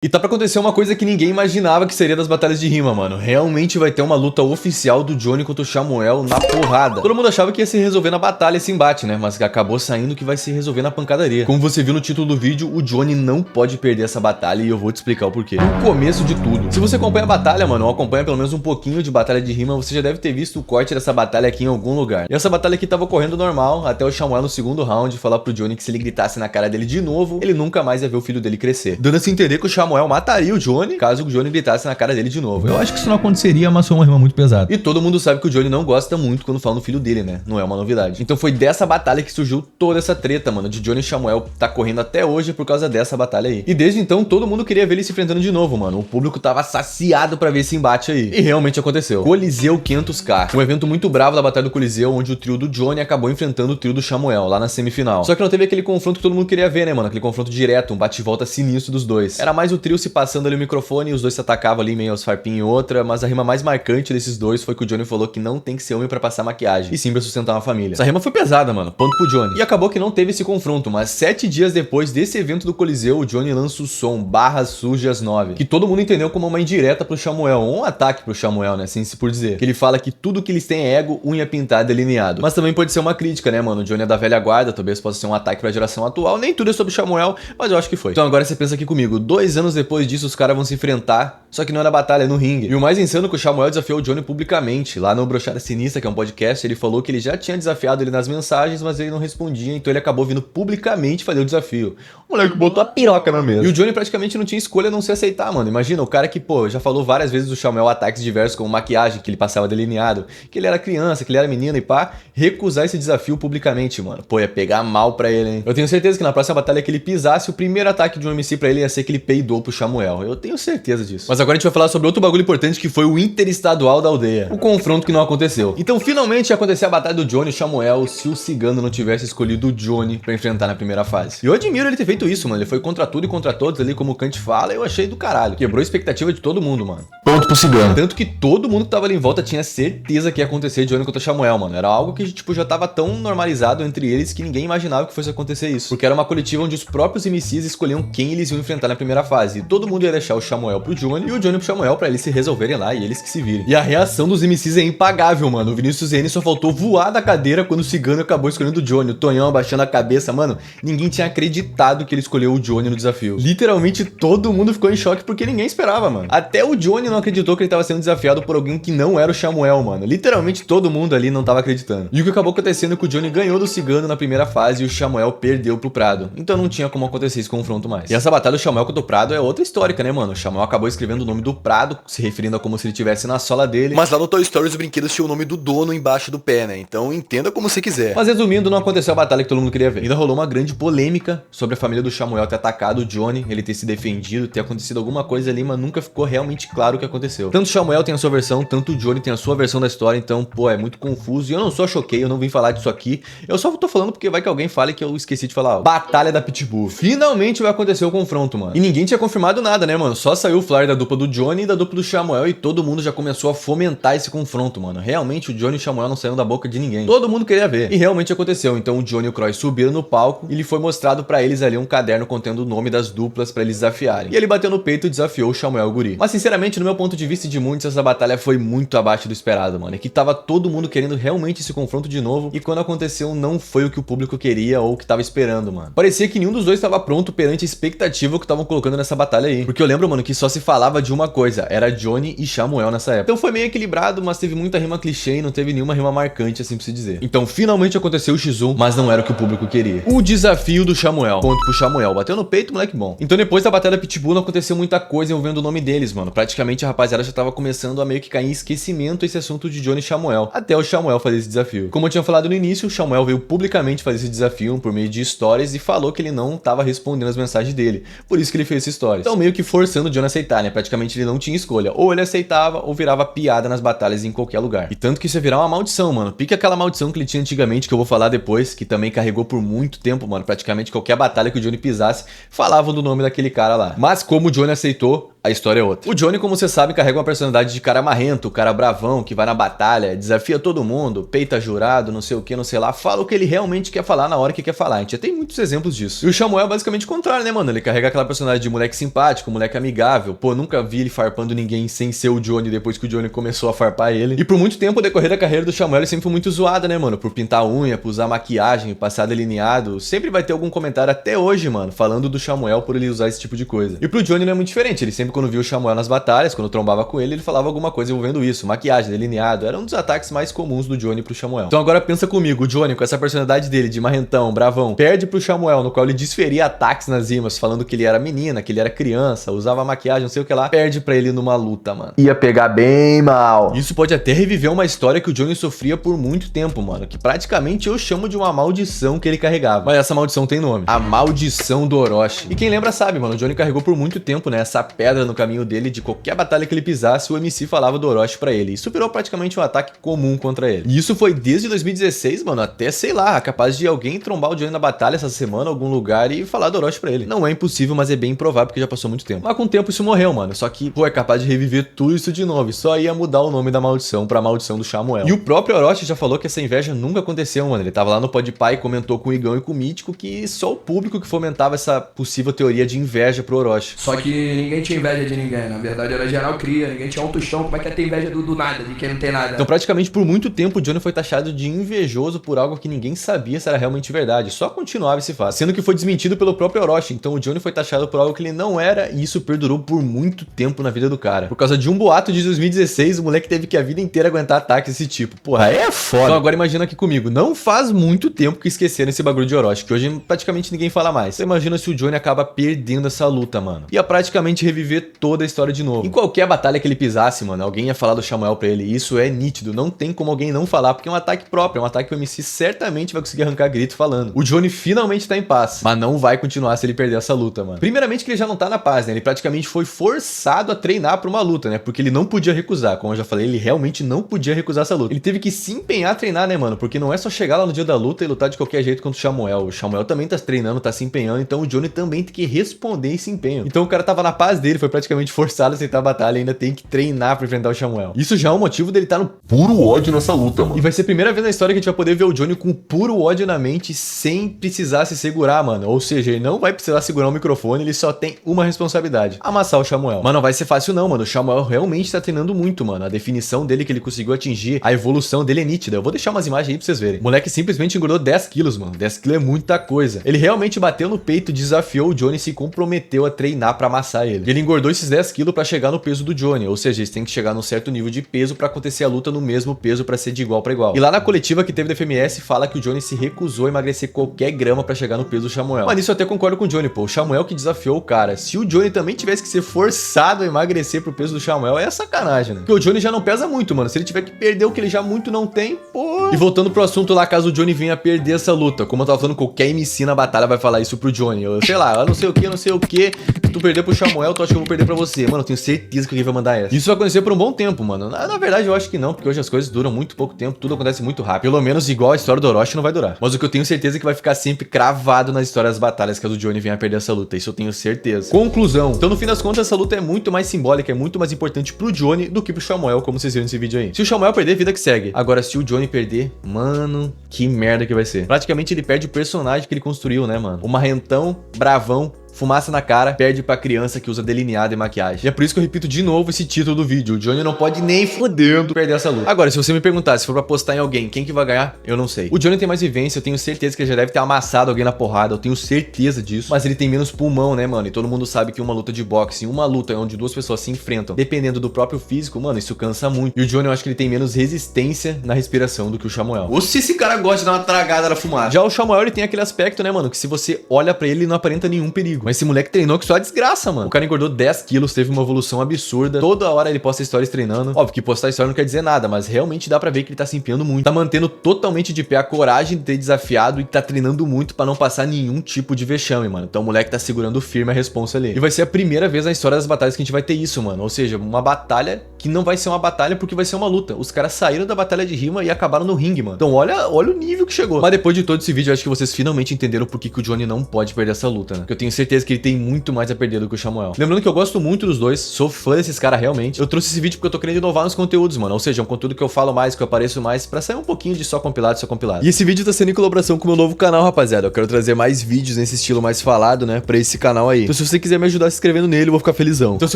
E tá pra acontecer uma coisa que ninguém imaginava que seria das batalhas de rima, mano. Realmente vai ter uma luta oficial do Johnny contra o Samuel na porrada. Todo mundo achava que ia se resolver na batalha esse embate, né? Mas acabou saindo que vai se resolver na pancadaria. Como você viu no título do vídeo, o Johnny não pode perder essa batalha e eu vou te explicar o porquê. No começo de tudo, se você acompanha a batalha, mano, ou acompanha pelo menos um pouquinho de batalha de rima, você já deve ter visto o corte dessa batalha aqui em algum lugar. E essa batalha aqui tava ocorrendo normal, até o Samuel no segundo round falar pro Johnny que se ele gritasse na cara dele de novo, ele nunca mais ia ver o filho dele crescer. Dando a se entender que o Samuel mataria o Johnny caso o Johnny gritasse na cara dele de novo. Eu acho que isso não aconteceria, mas foi uma rima muito pesada. E todo mundo sabe que o Johnny não gosta muito quando fala no filho dele, né? Não é uma novidade. Então foi dessa batalha que surgiu toda essa treta, mano, de Johnny e Samuel tá correndo até hoje por causa dessa batalha aí. E desde então todo mundo queria ver eles se enfrentando de novo, mano. O público tava saciado pra ver esse embate aí. E realmente aconteceu. Coliseu 500K. Um evento muito bravo da batalha do Coliseu, onde o trio do Johnny acabou enfrentando o trio do Samuel lá na semifinal. Só que não teve aquele confronto que todo mundo queria ver, né, mano? Aquele confronto direto, um bate-volta sinistro dos dois. Era mais o trio se passando ali o microfone e os dois se atacavam ali meio aos farpinhos em outra, mas a rima mais marcante desses dois foi que o Johnny falou que não tem que ser homem pra passar maquiagem, e sim pra sustentar uma família. Essa rima foi pesada, mano, ponto pro Johnny. E acabou que não teve esse confronto, mas 7 dias depois desse evento do Coliseu, o Johnny lança o som Barras Sujas 9, que todo mundo entendeu como uma indireta pro Samuel, ou um ataque pro Samuel, né, assim se por dizer. Que ele fala que tudo que eles têm é ego, unha pintada, delineado. Mas também pode ser uma crítica, né, mano, o Johnny é da velha guarda, talvez possa ser um ataque pra geração atual, nem tudo é sobre o Samuel, mas eu acho que foi. Então agora você pensa aqui comigo, 2 anos depois disso os caras vão se enfrentar, só que não era batalha, é no ringue. E o mais insano é que o Samuel desafiou o Johnny publicamente. Lá no Brochada Sinistra, que é um podcast, ele falou que ele já tinha desafiado ele nas mensagens, mas ele não respondia, então ele acabou vindo publicamente fazer o desafio. O moleque botou a piroca na mesa. E o Johnny praticamente não tinha escolha a não se aceitar, mano. Imagina, o cara que, pô, já falou várias vezes do Samuel ataques diversos como maquiagem, que ele passava delineado, que ele era criança, que ele era menino e pá, recusar esse desafio publicamente, mano. Pô, ia pegar mal pra ele, hein? Eu tenho certeza que na próxima batalha que ele pisasse, o primeiro ataque de um MC pra ele ia ser que ele peidou pro Samuel. Eu tenho certeza disso. Mas agora a gente vai falar sobre outro bagulho importante que foi o interestadual da aldeia. O confronto que não aconteceu. Então finalmente ia acontecer a batalha do Johnny e Samuel se o Cigano não tivesse escolhido o Johnny pra enfrentar na primeira fase. E eu admiro ele ter feito isso, mano. Ele foi contra tudo e contra todos ali, como o Kant fala, e eu achei do caralho. Quebrou a expectativa de todo mundo, mano. Ponto pro Cigano. Tanto que todo mundo que tava ali em volta tinha certeza que ia acontecer Johnny contra Samuel, mano. Era algo que, tipo, já tava tão normalizado entre eles que ninguém imaginava que fosse acontecer isso. Porque era uma coletiva onde os próprios MCs escolhiam quem eles iam enfrentar na primeira fase. E todo mundo ia deixar o Samuel pro Johnny e o Johnny pro Samuel pra eles se resolverem lá e eles que se virem. E a reação dos MCs é impagável, mano. O Vinícius N só faltou voar da cadeira quando o Cigano acabou escolhendo o Johnny. O Tonhão abaixando a cabeça, mano. Ninguém tinha acreditado que ele escolheu o Johnny no desafio. Literalmente todo mundo ficou em choque porque ninguém esperava, mano. Até o Johnny não acreditou que ele tava sendo desafiado por alguém que não era o Samuel, mano. Literalmente todo mundo ali não tava acreditando. E o que acabou acontecendo é que o Johnny ganhou do Cigano na primeira fase e o Samuel perdeu pro Prado. Então não tinha como acontecer esse confronto mais. E essa batalha do Samuel contra o Prado é outra histórica, né, mano? O Samuel acabou escrevendo o nome do Prado, se referindo a como se ele estivesse na sola dele. Mas lá no Toy Story os brinquedos tinham o nome do dono embaixo do pé, né? Então entenda como você quiser. Mas resumindo, não aconteceu a batalha que todo mundo queria ver. Ainda rolou uma grande polêmica sobre a família do Samuel ter atacado o Johnny, ele ter se defendido, ter acontecido alguma coisa ali, mas nunca ficou realmente claro o que aconteceu. Tanto o Samuel tem a sua versão, tanto o Johnny tem a sua versão da história, então, pô, é muito confuso. E eu não só choquei, eu não vim falar disso aqui. Eu só tô falando porque vai que alguém fale que eu esqueci de falar. Ó, Batalha da Pitbull. Finalmente vai acontecer o confronto, mano. E ninguém tinha confirmado nada, né, mano? Só saiu o flyer da dupla do Johnny e da dupla do Samuel e todo mundo já começou a fomentar esse confronto, mano. Realmente o Johnny e o Samuel não saíram da boca de ninguém. Todo mundo queria ver. E realmente aconteceu. Então o Johnny e o Croy subiram no palco e lhe foi mostrado pra eles ali um caderno contendo o nome das duplas pra eles desafiarem. E ele bateu no peito e desafiou o Samuel Guri. Mas sinceramente, no meu ponto de vista e de muitos, essa batalha foi muito abaixo do esperado, mano. E que tava todo mundo querendo realmente esse confronto de novo e quando aconteceu não foi o que o público queria ou o que tava esperando, mano. Parecia que nenhum dos dois tava pronto perante a expectativa que estavam colocando nessa batalha aí. Porque eu lembro, mano, que só se falava de uma coisa, era Johnny e Samuel nessa época. Então foi meio equilibrado, mas teve muita rima clichê e não teve nenhuma rima marcante, assim pra se dizer. Então finalmente aconteceu o X1, mas não era o que o público queria. O desafio do Samuel. Ponto pro Samuel. Bateu no peito, moleque bom. Então depois da batalha da Pitbull não aconteceu muita coisa envolvendo o nome deles, mano. Praticamente a rapaziada já tava começando a meio que cair em esquecimento esse assunto de Johnny e Samuel. Até o Samuel fazer esse desafio. Como eu tinha falado no início, o Samuel veio publicamente fazer esse desafio por meio de stories e falou que ele não tava respondendo as mensagens dele. Por isso que ele fez esse stories. Então meio que forçando o Johnny a aceitar, né? Praticamente ele não tinha escolha. Ou ele aceitava ou virava piada nas batalhas em qualquer lugar. E tanto que isso ia virar uma maldição, mano. Pique aquela maldição que ele tinha antigamente, que eu vou falar depois, que também carregou por muito tempo, mano. Praticamente qualquer batalha que o Johnny pisasse, falavam do nome daquele cara lá. Mas como o Johnny aceitou, a história é outra. O Johnny, como você sabe, carrega uma personalidade de cara marrento, cara bravão, que vai na batalha, desafia todo mundo, peita jurado, não sei o que, não sei lá, fala o que ele realmente quer falar na hora que quer falar. A gente já tem muitos exemplos disso. E o Samuel é basicamente o contrário, né, mano? Ele carrega aquela personalidade de moleque simpático, moleque amigável. Pô, nunca vi ele farpando ninguém sem ser o Johnny depois que o Johnny começou a farpar ele. E por muito tempo, o decorrer da carreira do Samuel, ele sempre foi muito zoado, né, mano? Por pintar unha, por usar maquiagem, passar delineado. Sempre vai ter algum comentário até hoje, mano, falando do Samuel por ele usar esse tipo de coisa. E pro Johnny não é muito diferente. Ele sempre, quando via o Samuel nas batalhas, quando trombava com ele falava alguma coisa envolvendo isso. Maquiagem, delineado. Era um dos ataques mais comuns do Johnny pro Samuel. Então agora pensa comigo, o Johnny, com essa personalidade dele de marrentão, bravão, perde pro Samuel, no qual ele desferia ataques nas rimas, falando que ele era menina, que ele era criança, usava maquiagem, não sei o que lá. Perde pra ele numa luta, mano. Ia pegar bem mal. Isso pode até reviver uma história que o Johnny sofria por muito tempo, mano. Que praticamente eu chamo de uma maldição que ele carregava. Mas essa maldição tem nome. A maldição do Orochi. E quem lembra sabe, mano. O Johnny carregou por muito tempo, né? Essa pedra no caminho dele. De qualquer batalha que ele pisasse, o MC falava do Orochi pra ele. Isso virou praticamente um ataque comum contra ele. E isso foi desde 2016, mano, até, sei lá, capaz de alguém trombar o Johnny na batalha essa semana, em algum lugar, e falar do Orochi pra ele. Não é impossível, mas é bem improvável, porque já passou muito tempo. Mas com o tempo isso morreu, mano. Só que, pô, é capaz de reviver tudo isso de novo. E só ia mudar o nome da maldição pra maldição do Samuel. E o próprio Orochi já falou que essa inveja nunca aconteceu, mano. Ele tava lá no Podpah e comentou com o Igão e com o Mítico que só o público que fomentava essa possível teoria de inveja pro Orochi. Só que ninguém tinha inveja de ninguém. Na verdade, era geral cria. Ninguém tinha autoestima. Como é que ia ter inveja do nada, de quem não tem nada? Então, praticamente por muito tempo, o Johnny foi taxado de invejoso por algo que ninguém sabia se era realmente verdade. Só continuava esse fato. Sendo que foi desmentido pelo próprio Orochi. Então, o Johnny foi taxado por algo que ele não era. E isso perdurou por muito tempo na vida do cara. Por causa de um boato de 2016, o moleque teve que a vida inteira aguentar ataques desse tipo. Porra, aí é foda. Então, agora imagina aqui comigo. Não faz muito tempo que esqueceram esse bagulho de Orochi, que hoje praticamente ninguém fala mais. Então, imagina se o Johnny acaba perdendo essa luta, mano. Ia praticamente reviver toda a história de novo. Em qualquer batalha que ele pisasse, mano, alguém ia falar do Samuel pra ele. E isso é nítido. Não tem como alguém não falar, porque é um ataque próprio. É um ataque que o MC certamente vai conseguir arrancar grito falando. O Johnny finalmente tá em paz, mas não vai continuar se ele perder essa luta, mano. Primeiramente que ele já não tá na paz, né? Ele praticamente foi forçado a treinar pra uma luta, né? Porque ele não podia recusar. Como eu já falei, ele realmente não podia recusar essa luta. Ele teve que se empenhar a treinar, né, mano? Porque não é só chegar lá no dia da luta e lutar de qualquer jeito contra o Samuel. O Samuel também tá treinando, tá se empenhando, então o Johnny também tem que responder esse empenho. Então o cara tava na paz dele, foi praticamente forçado a aceitar a batalha e ainda tem que treinar pra enfrentar o Samuel. Isso já é um motivo dele tá no puro ódio nessa luta, mano. E vai ser a primeira vez na história que a gente vai poder ver o Johnny com puro ódio na mente sem precisar se segurar, mano. Ou seja, ele não vai precisar segurar o microfone, ele só tem uma responsabilidade: amassar o Samuel. Mas não vai ser fácil não, mano. O Samuel realmente tá treinando muito, mano. A definição dele que ele conseguiu atingir, a evolução dele é nítida. Eu vou deixar umas imagens aí pra vocês verem. O moleque simplesmente engordou 10 quilos, mano. 10 quilos é muita coisa. Ele realmente bateu no peito, desafiou o Johnny e se comprometeu a treinar pra amassar ele. E ele engordou esses 10 quilos pra chegar no peso do Johnny. Ou seja, eles têm que chegar num certo nível de peso pra acontecer a luta no mesmo peso pra ser de igual pra igual. E lá na coletiva que teve da FMS, fala que o Johnny se recusou a emagrecer qualquer grama pra chegar no peso do Samuel. Mas nisso eu até concordo com o Johnny, pô. O Samuel que desafiou o cara. Se o Johnny também tivesse que ser forçado a emagrecer pro peso do Samuel, é sacanagem, né? Porque o Johnny já não pesa muito, mano. Se ele tiver que perder o que ele já muito não tem, pô. E voltando pro assunto lá, caso o Johnny venha perder essa luta, como eu tava falando, qualquer MC na batalha vai falar isso pro Johnny. Eu sei lá, eu não sei o que, eu não sei o que. Se tu perder pro Samuel, tu acha que eu vou perder pra você? Mano, eu tenho certeza que alguém vai mandar essa. Isso vai acontecer por um bom tempo, mano. Na verdade, eu acho que não, porque hoje as coisas duram muito pouco tempo, tudo acontece muito rápido. Pelo menos igual a história do Orochi não vai durar. Mas o que eu tenho certeza é que vai ficar sempre cravado nas histórias das batalhas caso o Johnny venha perder essa luta. Isso eu tenho certeza. Conclusão. Então, no fim das contas, essa luta é muito mais simbólica, é muito mais importante pro Johnny do que pro Samuel, como vocês viram nesse vídeo aí. Se o Samuel perder, vida que segue. Agora, se o Johnny perder, mano, que merda que vai ser. Praticamente ele perde o personagem que ele construiu, né, mano? O marrentão, bravão, fumaça na cara, perde pra criança que usa delineado e maquiagem. E é por isso que eu repito de novo esse título do vídeo: o Johnny não pode nem fodendo perder essa luta. Agora, se você me perguntar se for pra apostar em alguém, quem que vai ganhar, eu não sei. O Johnny tem mais vivência, eu tenho certeza que ele já deve ter amassado alguém na porrada, eu tenho certeza disso. Mas ele tem menos pulmão, né, mano? E todo mundo sabe que uma luta de boxe, uma luta onde duas pessoas se enfrentam, dependendo do próprio físico, mano, isso cansa muito. E o Johnny, eu acho que ele tem menos resistência na respiração do que o Samuel. Ou se esse cara gosta de dar uma tragada na fumaça. Já o Samuel, ele tem aquele aspecto, né, mano, que se você olha pra ele, ele não aparenta nenhum perigo. Mas esse moleque treinou que só a desgraça, mano. O cara engordou 10 quilos, teve uma evolução absurda. Toda hora ele posta stories treinando. Óbvio que postar história não quer dizer nada, mas realmente dá pra ver que ele tá se empenhando muito. Tá mantendo totalmente de pé a coragem de ter desafiado e tá treinando muito pra não passar nenhum tipo de vexame, mano. Então o moleque tá segurando firme a responsa ali. E vai ser a primeira vez na história das batalhas que a gente vai ter isso, mano. Ou seja, uma batalha que não vai ser uma batalha porque vai ser uma luta. Os caras saíram da batalha de rima e acabaram no ringue, mano. Então olha o nível que chegou. Mas depois de todo esse vídeo, eu acho que vocês finalmente entenderam por que o Johnny não pode perder essa luta, né? Porque eu tenho certeza que ele tem muito mais a perder do que o Samuel. Lembrando que eu gosto muito dos dois, sou fã desses caras realmente. Eu trouxe esse vídeo porque eu tô querendo inovar nos conteúdos, mano. Ou seja, um conteúdo que eu falo mais, que eu apareço mais, pra sair um pouquinho de só compilado. E esse vídeo tá sendo em colaboração com o meu novo canal, rapaziada. Eu quero trazer mais vídeos nesse estilo mais falado, né, pra esse canal aí. Então se você quiser me ajudar se inscrevendo nele, eu vou ficar felizão. Então se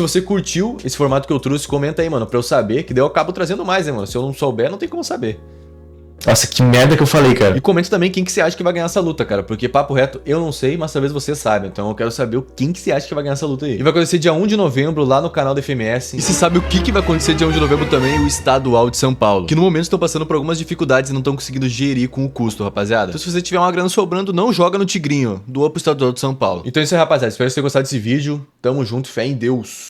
você curtiu esse formato que eu trouxe, comenta aí, mano, pra eu saber, que daí eu acabo trazendo mais, né, mano. Se eu não souber, não tem como saber. Nossa, que merda que eu falei, cara. E comenta também quem que você acha que vai ganhar essa luta, cara. Porque, papo reto, eu não sei, mas talvez você saiba. Então eu quero saber quem que você acha que vai ganhar essa luta aí. E vai acontecer dia 1 de novembro lá no canal da FMS. E você sabe o que vai acontecer dia 1 de novembro também? O estadual de São Paulo. Que no momento estão passando por algumas dificuldades e não estão conseguindo gerir com o custo, rapaziada. Então se você tiver uma grana sobrando, não joga no Tigrinho. Doa pro estadual de São Paulo. Então é isso aí, rapaziada. Espero que você tenha gostado desse vídeo. Tamo junto, fé em Deus.